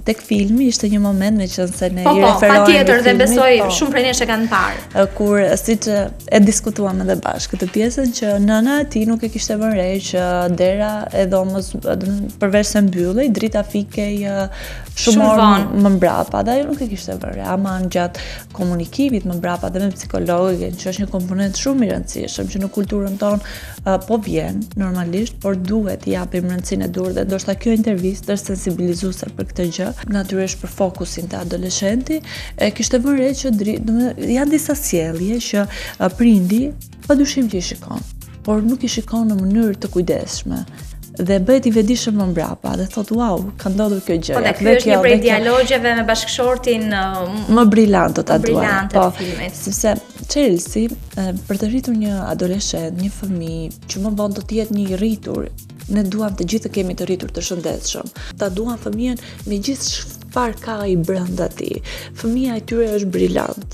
tek filmi ishte një moment me qenë se ne i Po, referojmë patjetër dhe filmit, besoj po. shumë prej nesh e kanë parë. Kur siç e diskutuam edhe bashkë këtë pjesën që nëna e tij nuk e kishte vënë re që dera e dhomës përveç se mbyllej, drita fikej shumë orë më mbrapa, dhe ajo nuk e kishte vënë re, ama gjatë komunikimit më mbrapa dhe me psikologin, që është një komponent shumë i rëndësishëm që në kulturën tonë po vjen normalisht, por duhet i japim rëndësinë e dur, dhe ndoshta kjo intervistë është sensibilizuese për këtë gjë, natyrisht për fokusin te adoleshenti, e kishte vënë re që janë disa sjellje që prindi padyshim që i shikon, por nuk i shikon në mënyrë të kujdesshme. Dhe bëhet i vetëdijshëm më mbrapa dhe thot wow, ka ndodhur kjo gjë. Po dhe ky është një prej dialogjeve me bashkëshortin më brillant do ta dua. Po, sepse Chelsea për të rritur një adoleshent, një fëmijë që më vonë do të jetë një i rritur, ne duam të gjithë të kemi të rritur të shëndetshëm. Ta duam fëmijën me gjithë çfarë ka ai brenda tij. Fëmia e tyre është brillant.